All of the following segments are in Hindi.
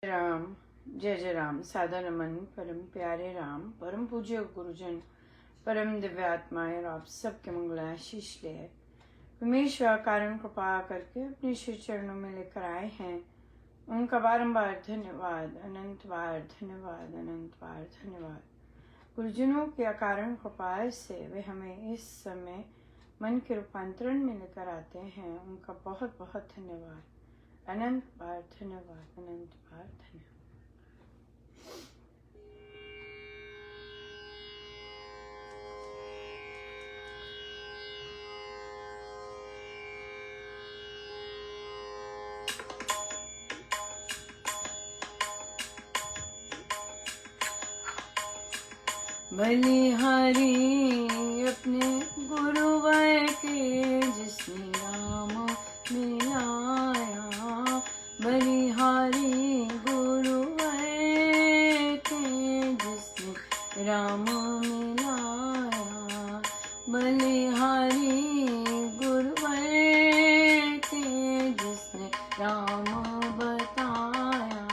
राम। जय जय राम। सादा नमन परम प्यारे राम, परम पूज्य गुरुजन, परम दिव्यात्माएं और आप सबके मंगलाशीष ले परमेश्वर कारण कृपा करके अपने श्री चरणों में लेकर आए हैं। उनका बारंबार धन्यवाद, अनंत बार धन्यवाद, अनंत बार धन्यवाद। गुरुजनों के अकारण कृपा से वे हमें इस समय मन के रूपांतरण में लेकर आते हैं। उनका बहुत बहुत धन्यवाद, अनंत बार धन्यवाद, अनंत बार धन्यवाद। बलिहारी अपने गुरुवर के जिसने नाम मिलाया, बलिहारी गुरुवर के जिसने राम मिलाया, बलिहारी गुरुवर के जिसने राम बताया,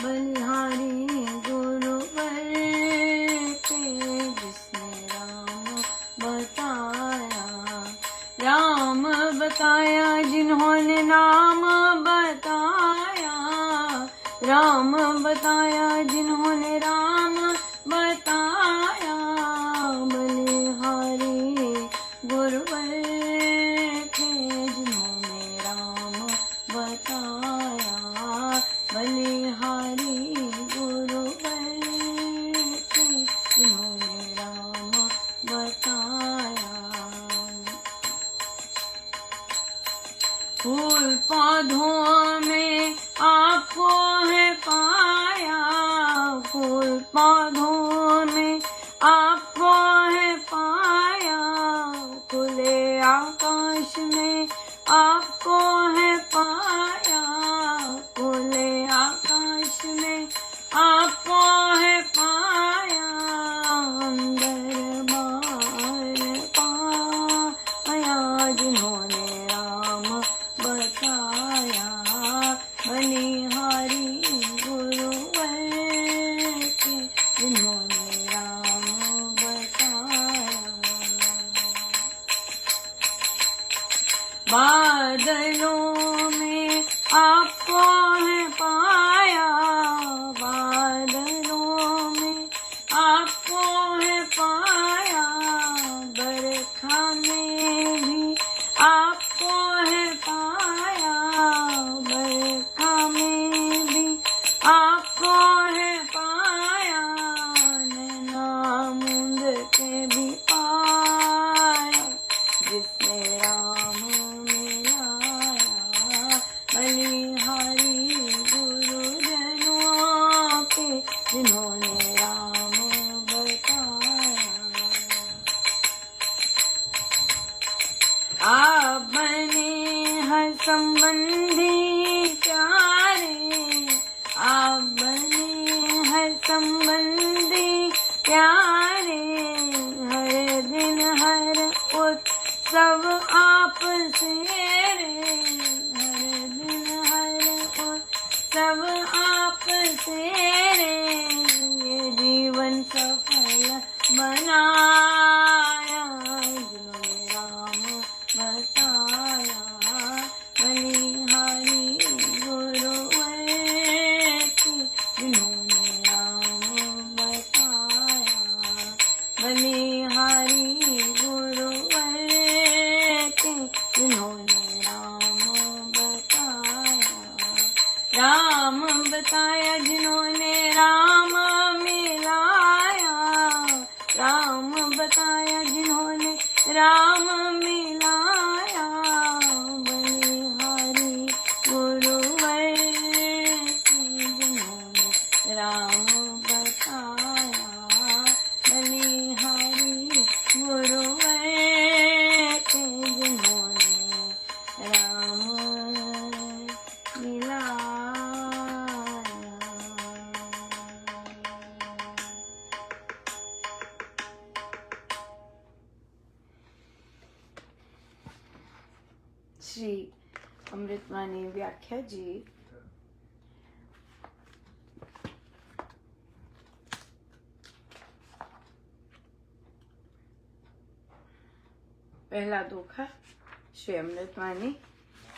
बलिहारी बताया जिन्होंने नाम बताया, राम बताया जिन्होंने राम बताया, बलिहारी गुरुवर के जिन्होंने राम बताया, बलिहारी गुरुवर के जिन्होंने राम बताया। फूल पौधों में आपको है पाया, फूल पौधों में आपको है पाया, खुले आकाश में आपको है पाया, खुले आकाश में आपको है पाया, अंदर बाहर पाया जिन्होंने बताया, बलिहारी गुरुवर के जिन्होंने राम बताया। बादलों में आपको है पाया, बादलों में आपको है पाया, बरखा में भी आपको है पाया, बरखा में भी आपको है पाया, नैनामुंद के भी पाया जिसने राम मिलाया, बलिहारी गुरुजनों के जिन्होंने राम बताया। आप बने हर संबंधी प्यारे, आप बने हर संबंधी प्यारे, हर दिन हर उत्सव आप से रे, हर दिन हर उत्सव आप से रे, ये जीवन सफल बनाया जिन्होंने राम बताया, बलिहारी गुरुवर के जिन्होंने राम बताया, बलिहारी गुरुवर के जिन्होंने राम बताया, राम बताया जिन्होंने राम मिलाया, राम बताया जिन्होंने राम मिलाया, बलिहारी गुरुवर के जिन्होंने राम बताया, बलिहारी गुरुवर के जिन्होंने राम मिलाया। श्री अमृतवाणी व्याख्या जी पहला दोखा श्री अमृतवाणी।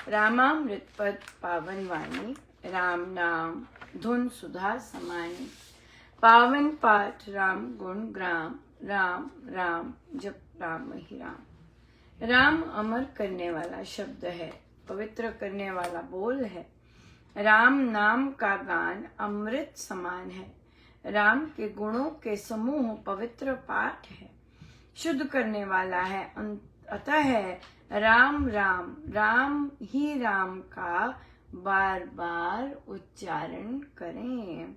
रामामृत पद पावन वाणी, राम नाम धुन सुधा समानी। पावन पाठ राम गुण ग्राम, राम राम जप राम ही राम। राम अमर करने वाला शब्द है, पवित्र करने वाला बोल है। राम नाम का गान अमृत समान है। राम के गुणों के समूह पवित्र पाठ है। शुद्ध करने वाला है, अतः है राम राम। राम ही राम का बार बार उच्चारण करें।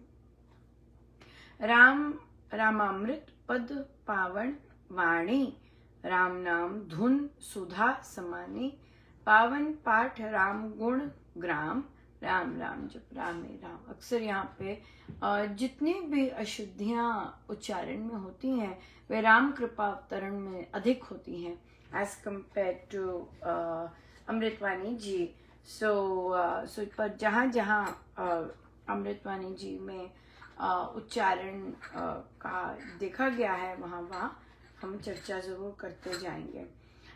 राम रामामृत पद पावन वाणी, राम नाम धुन सुधा समानी। पावन पाठ राम गुण ग्राम, राम राम जप राम ही राम। अक्सर यहाँ पे जितनी भी अशुद्धियां उच्चारण में होती हैं वे राम कृपा अवतरण में अधिक होती हैं एज कम्पेयर टू अमृतवाणी जी। सो पर जहाँ जहाँ अमृतवाणी जी में उच्चारण का देखा गया है वहाँ हम चर्चा जरूर करते जाएंगे।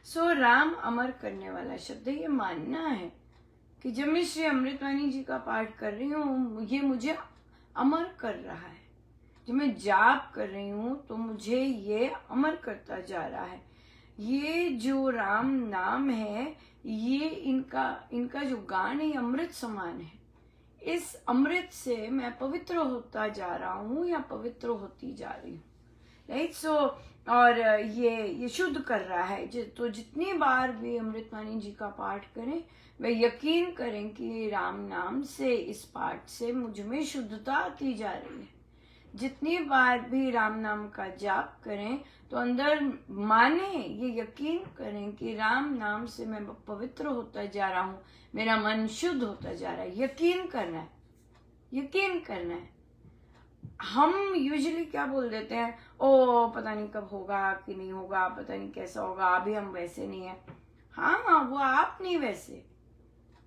सो राम अमर करने वाला शब्द, ये मानना है कि जब मैं श्री अमृतवाणी जी का पाठ कर रही हूँ ये मुझे अमर कर रहा है। जब मैं जाप कर रही हूँ तो मुझे ये अमर करता जा रहा है। ये जो राम नाम है ये इनका जो गान है अमृत समान है। इस अमृत से मैं पवित्र होता जा रहा हूँ या पवित्र होती जा रही हूँ, राइट। सो और ये शुद्ध कर रहा है। तो जितनी बार भी अमृतवाणी जी का पाठ करें वे यकीन करें कि राम नाम से, इस पाठ से मुझ में शुद्धता आती जा रही है। जितनी बार भी राम नाम का जाप करें तो अंदर माने, ये यकीन करें कि राम नाम से मैं पवित्र होता जा रहा हूँ, मेरा मन शुद्ध होता जा रहा है। यकीन करना है, यकीन करना है। हम यूजुअली क्या बोल देते हैं, ओ पता नहीं कब होगा कि नहीं होगा, पता नहीं कैसा होगा, अभी हम वैसे नहीं है। हाँ वो आप नहीं वैसे,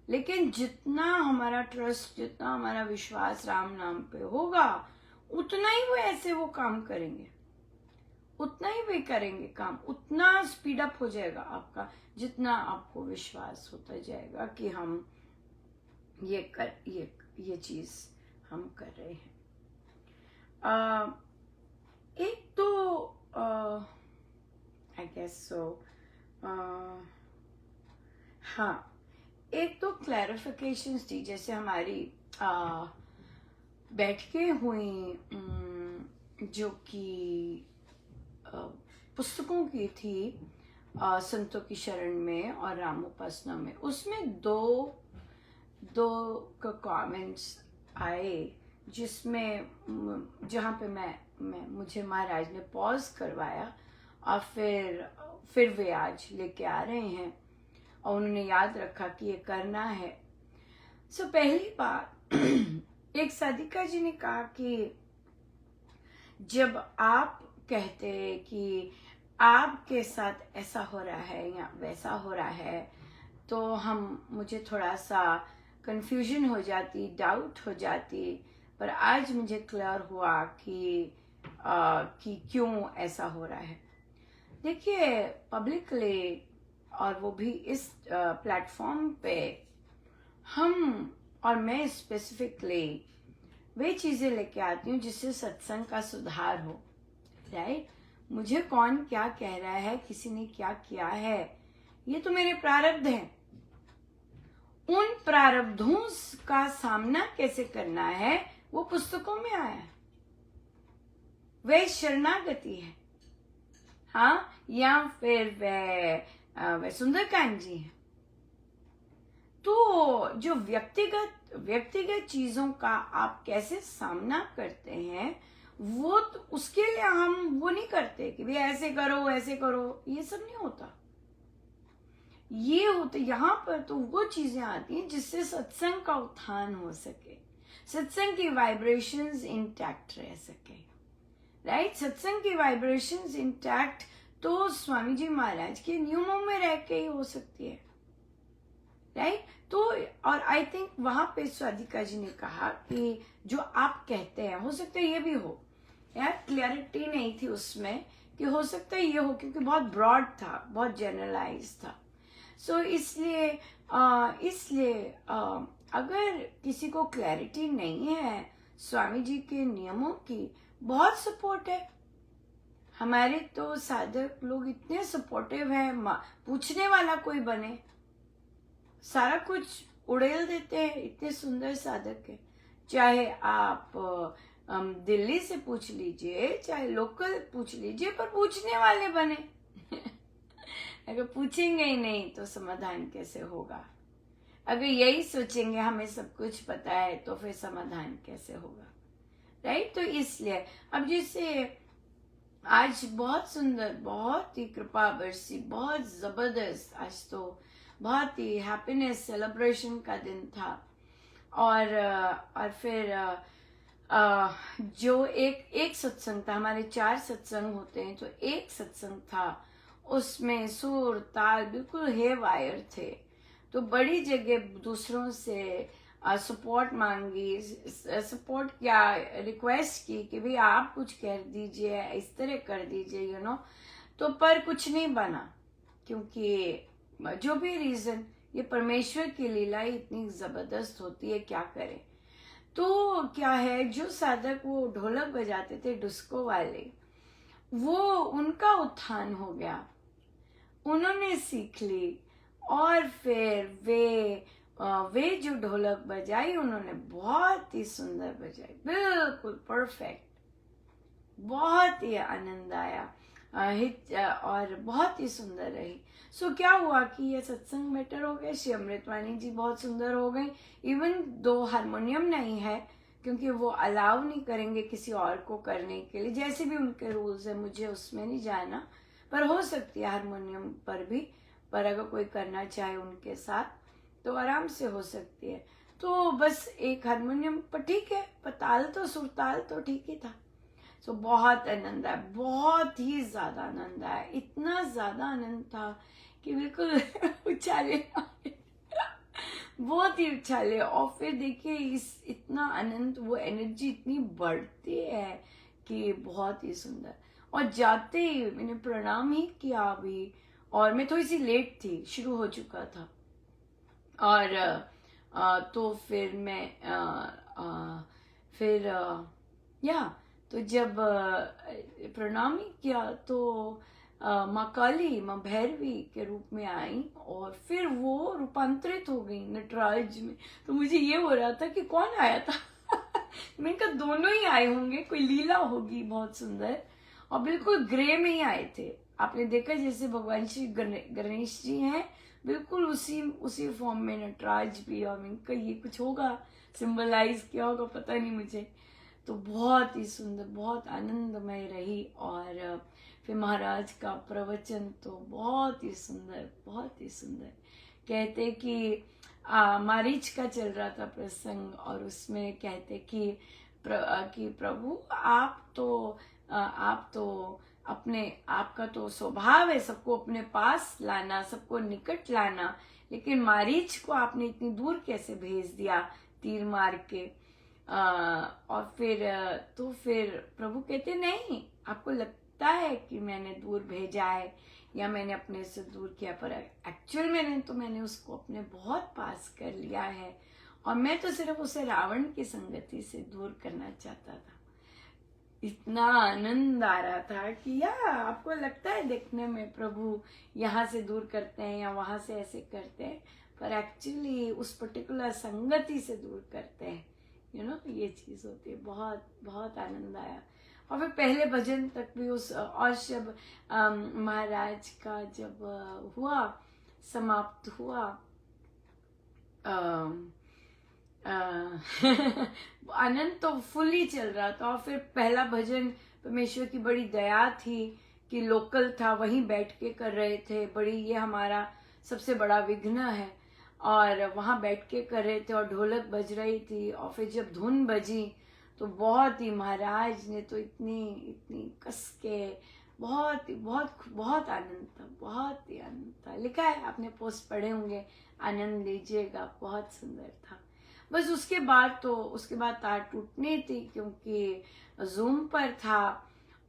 लेकिन जितना हमारा ट्रस्ट, जितना हमारा विश्वास राम नाम पे होगा उतना ही वो ऐसे वो काम करेंगे, उतना ही वे करेंगे काम, उतना स्पीड अप हो जाएगा आपका, जितना आपको विश्वास होता जाएगा कि हम ये चीज हम कर रहे हैं। एक तो आई गेस सो हाँ, एक तो क्लैरिफिकेशंस थी, जैसे हमारी बैठकें हुई जो कि पुस्तकों की थी संतों की शरण में और राम उपासना में। उसमें दो कमेंट्स आए जिसमें जहाँ पे मुझे महाराज ने पॉज करवाया और फिर वे आज लेके आ रहे हैं और उन्होंने याद रखा कि ये करना है। सो पहली बात, एक साधिका जी ने कहा कि जब आप कहते कि आपके साथ ऐसा हो रहा है या वैसा हो रहा है तो मुझे थोड़ा सा कंफ्यूजन हो जाती, डाउट हो जाती, पर आज मुझे क्लियर हुआ कि क्यों ऐसा हो रहा है। देखिए पब्लिकली और वो भी इस प्लेटफॉर्म पे हम और मैं स्पेसिफिकली वे चीजें लेके आती हूँ जिससे सत्संग का सुधार हो, राइट। मुझे कौन क्या कह रहा है, किसी ने क्या किया है, ये तो मेरे प्रारब्ध हैं। उन प्रारब्धों का सामना कैसे करना है वो पुस्तकों में आया है। वह शरणागति है, हाँ, या फिर वह सुंदरकांड जी है। तो जो व्यक्तिगत चीजों का आप कैसे सामना करते हैं वो तो उसके लिए हम वो नहीं करते कि भाई ऐसे करो ऐसे करो, ये सब नहीं होता। ये होता यहाँ पर तो वो चीजें आती हैं जिससे सत्संग का उत्थान हो सके, सत्संग की वाइब्रेशंस इंटैक्ट रह सके, राइट। सत्संग की वाइब्रेशंस इंटैक्ट तो स्वामी जी महाराज के नियमों में रह के ही हो सकती है, राइट। तो और आई थिंक वहां पे स्वादिका जी ने कहा कि जो आप कहते हैं, हो सकता है ये भी हो, यार क्लैरिटी नहीं थी उसमें कि हो सकता है ये हो, क्योंकि बहुत ब्रॉड था, बहुत जनरलाइज था। सो इसलिए अगर किसी को क्लैरिटी नहीं है स्वामी जी के नियमों की, बहुत सपोर्ट है। हमारे तो साधक लोग इतने सपोर्टिव हैं, पूछने वाला कोई बने, सारा कुछ उड़ेल देते हैं, इतने सुंदर साधक है। चाहे आप दिल्ली से पूछ लीजिए, चाहे लोकल पूछ लीजिए, पर पूछने वाले बने। अगर पूछेंगे ही नहीं तो समाधान कैसे होगा? अगर यही सोचेंगे हमें सब कुछ पता है तो फिर समाधान कैसे होगा? राइट? तो इसलिए अब जैसे आज बहुत सुंदर, बहुत ही कृपा बरसी, बहुत जबरदस्त, आज तो बहुत ही हैप्पीनेस सेलिब्रेशन का दिन था। और फिर जो एक सत्संग था, हमारे 4 सत्संग होते हैं, तो एक सत्संग था, उसमें सुर ताल बिल्कुल हे वायर थे। तो बड़ी जगह दूसरों से सपोर्ट मांगी, सपोर्ट क्या, रिक्वेस्ट की कि भाई आप कुछ कर दीजिए, इस तरह कर दीजिए, तो पर कुछ नहीं बना, क्योंकि जो भी रीजन, ये परमेश्वर की लीला इतनी जबरदस्त होती है, क्या करें। तो क्या है, जो साधक वो ढोलक बजाते थे, डिस्को वाले, वो उनका उत्थान हो गया, उन्होंने सीख ली, और फिर वे जो ढोलक बजाई, उन्होंने बहुत ही सुंदर बजाई, बिल्कुल परफेक्ट, बहुत ही आनंद आया, और बहुत ही सुंदर रही। सो क्या हुआ कि ये सत्संग बेटर हो गया, श्री अमृतवाणी जी बहुत सुंदर हो गई, इवन दो हारमोनियम नहीं है, क्योंकि वो अलाउ नहीं करेंगे किसी और को करने के लिए, जैसे भी उनके रूल्स है, मुझे उसमें नहीं जाना, पर हो सकती है हारमोनियम पर भी, पर अगर कोई करना चाहे उनके साथ तो आराम से हो सकती है। तो बस एक हारमोनियम पर ठीक है, पर ताल तो सुरताल तो ठीक ही था। सो बहुत आनंद आया, बहुत ही ज्यादा आनंद आया, इतना ज्यादा आनंद था कि बिल्कुल उछाले बहुत ही उछाले। और फिर देखिए इस इतना आनंद, वो एनर्जी इतनी बढ़ती है कि बहुत ही सुंदर। और जाते ही मैंने प्रणाम ही किया अभी, और मैं थोड़ी सी लेट थी, शुरू हो चुका था, और तो फिर मैं फिर या तो जब प्रणाम ही किया तो माँ काली, माँ भैरवी के रूप में आई, और फिर वो रूपांतरित हो गई नटराज में। तो मुझे ये हो रहा था कि कौन आया था मैंने कहा दोनों ही आए होंगे, कोई लीला होगी बहुत सुंदर। और बिल्कुल ग्रे में ही आए थे, आपने देखा जैसे भगवान श्री गणेश जी हैं, बिल्कुल उसी फॉर्म में नटराज भी। और मैंने कहा ये कुछ होगा, सिंबलाइज किया होगा, पता नहीं मुझे। तो बहुत ही सुंदर, बहुत आनंदमय रही। और फिर महाराज का प्रवचन तो बहुत ही सुंदर, बहुत ही सुंदर। कहते कि मारीच का चल रहा था प्रसंग, और उसमें कहते कि प्रभु आप तो अपने, आपका तो स्वभाव है सबको अपने पास लाना, सबको निकट लाना, लेकिन मारीच को आपने इतनी दूर कैसे भेज दिया तीर मार के। और फिर प्रभु कहते नहीं, आपको लगता है कि मैंने दूर भेजा है या मैंने अपने से दूर किया, पर एक्चुअल मैंने उसको अपने बहुत पास कर लिया है, और मैं तो सिर्फ उसे रावण की संगति से दूर करना चाहता था। इतना आनंद आ रहा था कि आपको लगता है देखने में प्रभु यहाँ से दूर करते हैं या वहां से ऐसे करते हैं, पर एक्चुअली उस पर्टिकुलर संगति से दूर करते हैं, ये चीज होती है। बहुत बहुत आनंद आया। और फिर पहले भजन तक भी और जब महाराज का जब समाप्त हुआ, आनंद तो फुल ही चल रहा था। और फिर पहला भजन, परमेश्वर की बड़ी दया थी कि लोकल था, वहीं बैठ के कर रहे थे, बड़ी ये हमारा सबसे बड़ा विघ्न है, और वहां बैठ के कर रहे थे, और ढोलक बज रही थी। और फिर जब धुन बजी तो बहुत ही, महाराज ने तो इतनी कस के, बहुत बहुत आनंद था, बहुत ही आनंद था। लिखा है, आपने पोस्ट पढ़े होंगे, आनंद लीजिएगा, बहुत सुंदर था। बस उसके बाद तार टूटनी थी, क्योंकि जूम पर था,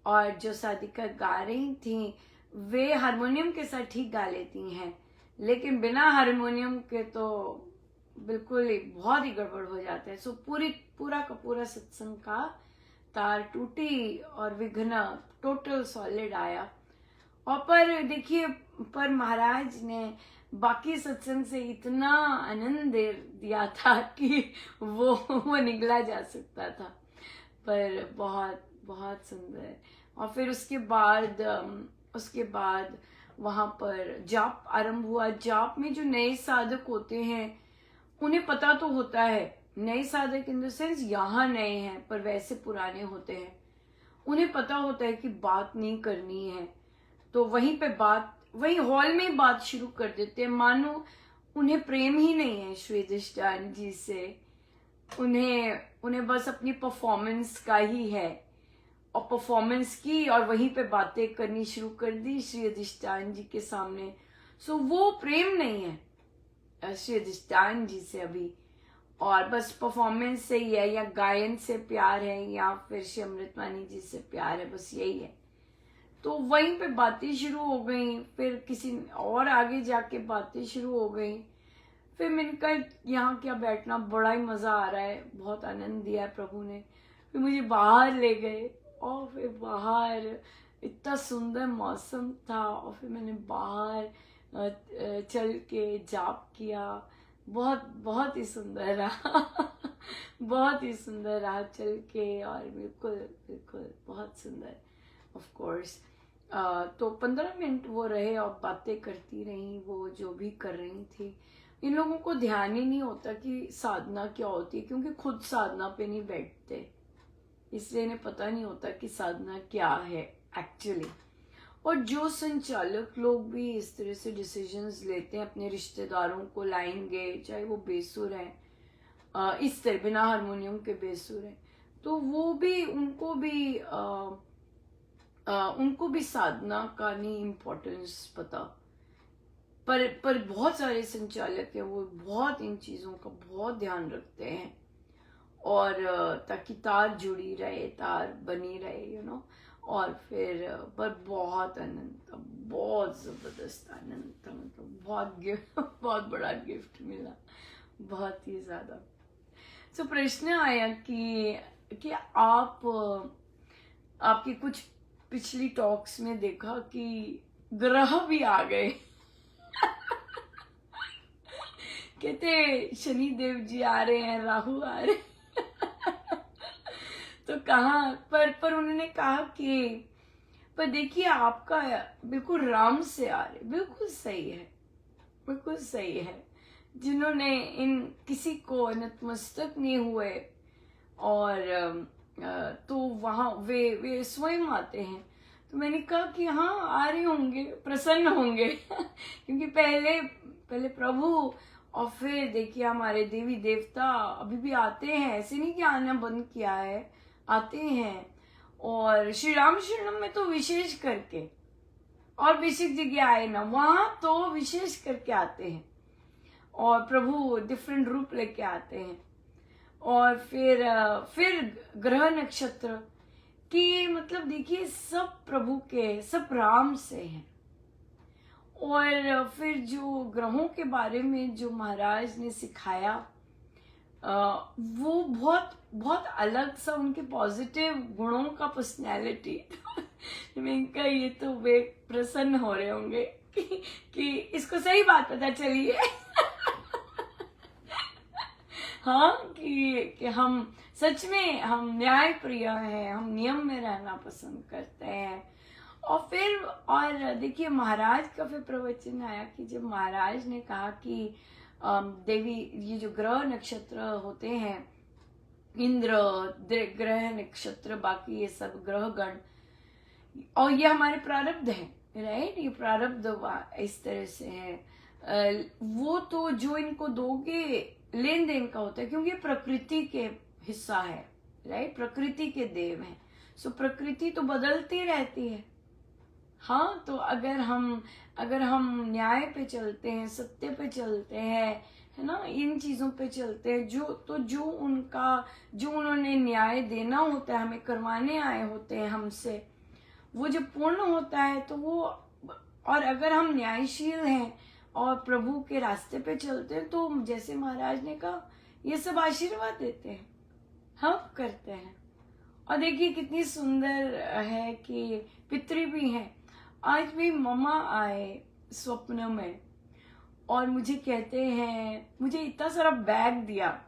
और जो साधिका गा रही थी वे हारमोनियम के साथ ठीक गा लेती हैं, लेकिन बिना हारमोनियम के तो बिल्कुल ही बहुत ही गड़बड़ हो जाता है। सो पूरा का पूरा सत्संग का तार टूटी और विघ्न टोटल सॉलिड आया। और पर देखिए, पर महाराज ने बाकी सत्संग से इतना आनंद दे दिया था कि वो निगला जा सकता था। पर बहुत बहुत सुंदर। और फिर उसके बाद वहां पर जाप आरंभ हुआ। जाप में जो नए साधक होते हैं उन्हें पता तो होता है, नए साधक इन द सेंस यहाँ नए हैं पर वैसे पुराने होते हैं, उन्हें पता होता है कि बात नहीं करनी है, तो वहीं हॉल में बात शुरू कर देते हैं, मानो उन्हें प्रेम ही नहीं है श्री अधिष्ठान जी से, उन्हें बस अपनी परफॉर्मेंस का ही है। और परफॉर्मेंस की और वहीं पे बातें करनी शुरू कर दी श्री अधिष्ठान जी के सामने। सो वो प्रेम नहीं है श्री अधिष्ठान जी से अभी, और बस परफॉर्मेंस से ही है, या गायन से प्यार है, या फिर श्री अमृतवाणी जी से प्यार है, बस यही है। तो वहीं पे बातें शुरू हो गई, फिर किसी और आगे जाके बातें शुरू हो गई। फिर मैंने कहा यहाँ क्या बैठना, बड़ा ही मजा आ रहा है, बहुत आनंद दिया है प्रभु ने। फिर मुझे बाहर ले गए और फिर बाहर इतना सुंदर मौसम था, और फिर मैंने बाहर चल के जाप किया। बहुत बहुत ही सुंदर रहा बहुत ही सुंदर रहा चल के, और बिल्कुल बिल्कुल बहुत सुंदर। ऑफ कोर्स तो 15 मिनट वो रहे और बातें करती रही, वो जो भी कर रही थी। इन लोगों को ध्यान ही नहीं होता कि साधना क्या होती है, क्योंकि खुद साधना पे नहीं बैठते, इसलिए इन्हें पता नहीं होता कि साधना क्या है एक्चुअली। और जो संचालक लोग भी इस तरह से डिसीजंस लेते हैं, अपने रिश्तेदारों को लाएंगे, चाहे वो बेसुर हैं, इस तरह बिना हारमोनियम के बेसुर हैं, तो वो भी उनको भी साधना का नहीं इम्पोर्टेंस पता। पर बहुत सारे संचालक हैं, वो बहुत इन चीजों का बहुत ध्यान रखते हैं, और ताकि तार जुड़ी रहे, तार बनी रहे, और फिर पर बहुत आनंद था, बहुत जबरदस्त आनंद था, मतलब बहुत बड़ा गिफ्ट मिला, बहुत ही ज्यादा। तो प्रश्न आया कि आपकी कुछ पिछली टॉक्स में देखा कि ग्रह भी आ गए कहते शनि देव जी आ रहे हैं, राहु आ रहे हैं तो कहा, पर उन्होंने कहा कि पर देखिए आपका बिल्कुल राम से आ रहे, बिल्कुल सही है, बिल्कुल सही है। जिन्होंने इन किसी को नतमस्तक नहीं हुए, और तो वहां वे स्वयं आते हैं। तो मैंने कहा कि हाँ आ रहे होंगे, प्रसन्न होंगे क्योंकि पहले प्रभु, और फिर देखिए हमारे देवी देवता अभी भी आते हैं, ऐसे नहीं कि आना बंद किया है, आते हैं। और श्री राम शरणम में तो विशेष करके, और बेसिक जगह आए ना, वहां तो विशेष करके आते हैं, और प्रभु डिफरेंट रूप लेके आते हैं। और फिर ग्रह नक्षत्र कि मतलब देखिए सब प्रभु के, सब राम से हैं। और फिर जो ग्रहों के बारे में जो महाराज ने सिखाया, वो बहुत बहुत अलग सा, उनके पॉजिटिव गुणों का पर्सनैलिटी मैंने कहा ये तो वे प्रसन्न हो रहे होंगे कि इसको सही बात पता चली है हाँ कि हम सच में हम न्याय प्रिय हैं, हम नियम में रहना पसंद करते हैं। और देखिए महाराज का फिर प्रवचन आया कि जब महाराज ने कहा कि देवी, ये जो ग्रह नक्षत्र होते हैं, इंद्र ग्रह नक्षत्र, बाकी ये सब ग्रह गण, और ये हमारे प्रारब्ध हैं, राइट, ये प्रारब्ध इस तरह से है। वो तो जो इनको दोगे लेन देन का होता है, क्योंकि प्रकृति के हिस्सा है, राइट, प्रकृति के देव हैं। सो प्रकृति तो बदलती रहती है। हाँ, तो अगर हम न्याय पे चलते हैं, सत्य पे चलते हैं, है ना, इन चीजों पे चलते हैं, जो उन्होंने न्याय देना होता है, हमें करवाने आए होते हैं हमसे, वो जब पूर्ण होता है तो वो, और अगर हम न्यायशील हैं और प्रभु के रास्ते पे चलते हैं तो जैसे महाराज ने कहा ये सब आशीर्वाद देते हैं, हम करते हैं। और देखिए कितनी सुंदर है कि पितृ भी हैं। आज भी मम्मा आए स्वप्न में और मुझे कहते हैं, मुझे इतना सारा बैग दिया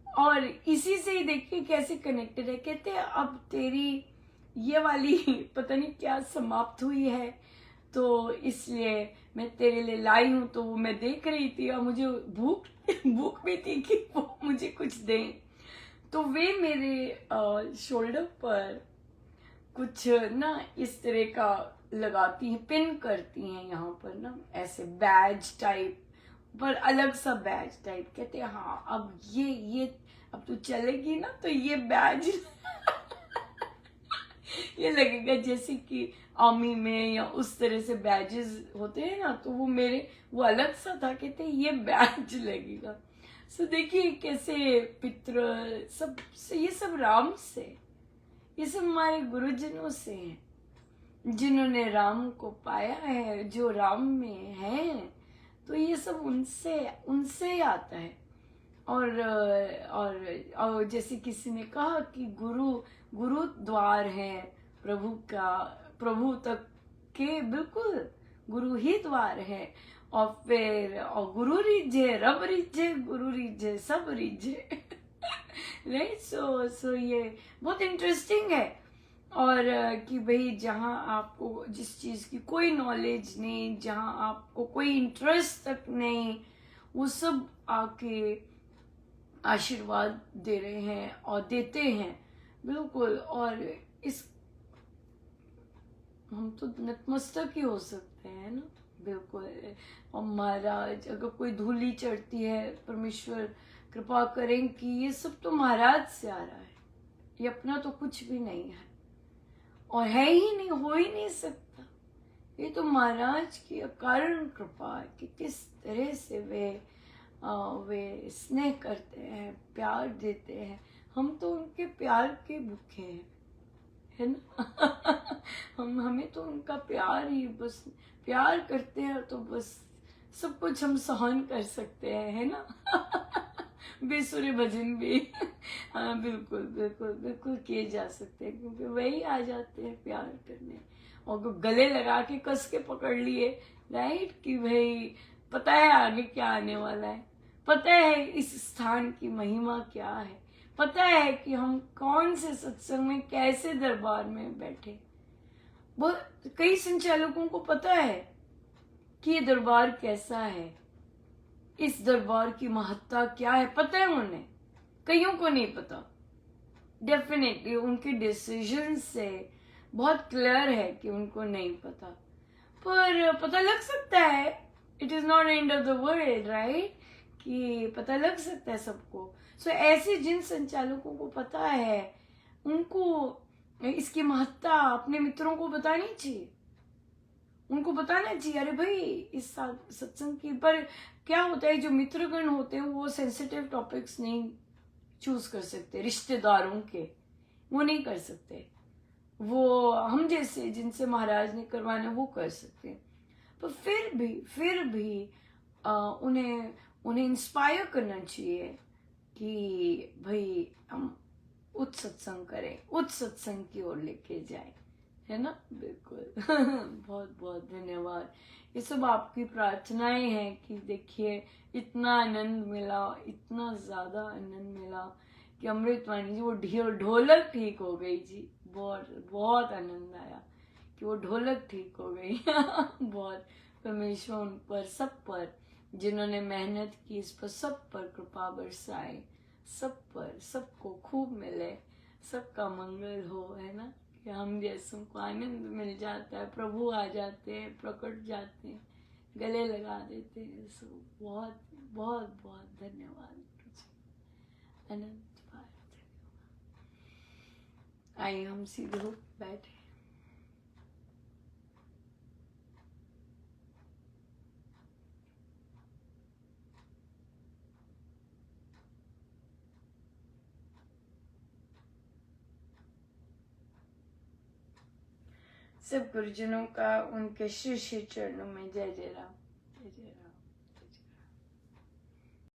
और इसी से ही देखिए कैसे कनेक्टेड है। कहते हैं अब तेरी ये वाली पता नहीं क्या समाप्त हुई है तो इसलिए मैं तेरे लिए लाई हूं। तो मैं देख रही थी और मुझे भूख भूख भी थी कि वो मुझे कुछ दें, तो वे मेरे शोल्डर पर कुछ ना इस तरह का लगाती हैं, पिन करती हैं यहाँ पर ना, ऐसे बैज टाइप पर, अलग सा बैज टाइप। कहते हैं हाँ अब ये अब तू चलेगी ना तो ये बैज ये लगेगा जैसे कि आर्मी में या उस तरह से बैजेस होते हैं ना, तो वो अलग सा था। कहते हैं ये बैज लगेगा। सो देखिए कैसे पितृ सब से, ये सब राम से, ये सब हमारे गुरुजनों से हैं जिन्होंने राम को पाया है, जो राम में है। तो ये सब उनसे उनसे आता है। और जैसे किसी ने कहा कि गुरु द्वार है प्रभु का, प्रभु तक के बिल्कुल गुरु ही द्वार है। और फिर और गुरु रिझे रब रिझे, गुरु रिझे सब रिझे राइट। सो ये बहुत इंटरेस्टिंग है। और कि भाई जहाँ आपको जिस चीज की कोई नॉलेज नहीं, जहाँ आपको कोई इंटरेस्ट तक नहीं, वो सब आके आशीर्वाद दे रहे हैं और देते हैं बिल्कुल। और इस हम तो नतमस्तक ही हो सकते हैं ना, बिल्कुल। और महाराज अगर कोई धूली चढ़ती है, परमेश्वर कृपा करें कि ये सब तो महाराज से आ रहा है, ये अपना तो कुछ भी नहीं है और है ही नहीं, हो ही नहीं सकता। ये तो महाराज की अकारण कृपा है कि किस तरह से वे स्नेह करते हैं, प्यार देते हैं। हम तो उनके प्यार के भूखे हैं, है ना हमें तो उनका प्यार ही, बस प्यार करते हैं तो बस सब कुछ हम सहन कर सकते हैं, है ना बेसुरे भजन भी हाँ बिल्कुल बिल्कुल बिल्कुल किए जा सकते हैं, क्योंकि वही आ जाते हैं प्यार करने। और गले लगा के कस के पकड़ लिए, राइट, कि भाई पता है आगे क्या आने वाला है, पता है इस स्थान की महिमा क्या है, पता है कि हम कौन से सत्संग में कैसे दरबार में बैठे। वो कई संचालकों को पता है कि ये दरबार कैसा है, इस दरबार की महत्ता क्या है, पता है उन्हें। कईयों को नहीं पता। डेफिनेटली उनके डिसीजन से बहुत क्लियर है कि उनको नहीं पता, पर पता लग सकता है। It is not end of the world, right, कि पता लग सकता है सबको। सो ऐसे जिन संचालकों को पता है उनको इसकी महत्ता अपने मित्रों को बतानी चाहिए, उनको बताना चाहिए। अरे भाई इस सत्संग की, पर क्या होता है जो मित्रगण होते हैं वो सेंसिटिव टॉपिक्स नहीं चूज कर सकते, रिश्तेदारों के वो नहीं कर सकते, वो हम जैसे जिनसे महाराज ने करवाना वो कर सकते हैं। पर फिर भी उन्हें इंस्पायर करना चाहिए कि भाई हम उच्च सत्संग करें, उच्च सत्संग की ओर लेके जाए, है ना, बिल्कुल बहुत बहुत धन्यवाद। ये सब आपकी प्रार्थनाएं हैं कि देखिए इतना आनंद मिला, इतना ज्यादा आनंद मिला कि अमृतवाणी जी वो ढोलक ठीक हो गई जी। बहुत बहुत आनंद आया कि वो ढोलक ठीक हो गई बहुत परमेश्वर उन पर सब पर जिन्होंने मेहनत की, इस पर सब पर कृपा बरसाए, सब पर सबको खूब मिले, सबका मंगल हो, है ना, कि हम जैसों को आनंद मिल जाता है, प्रभु आ जाते हैं, प्रकट जाते हैं, गले लगा देते हैं। सो बहुत बहुत बहुत धन्यवाद, अनंत बार आइए हम सीधे हो बैठे। सब गुरुजनों का उनके श्री श्री चरणों में जय जय राम, जय जय राम।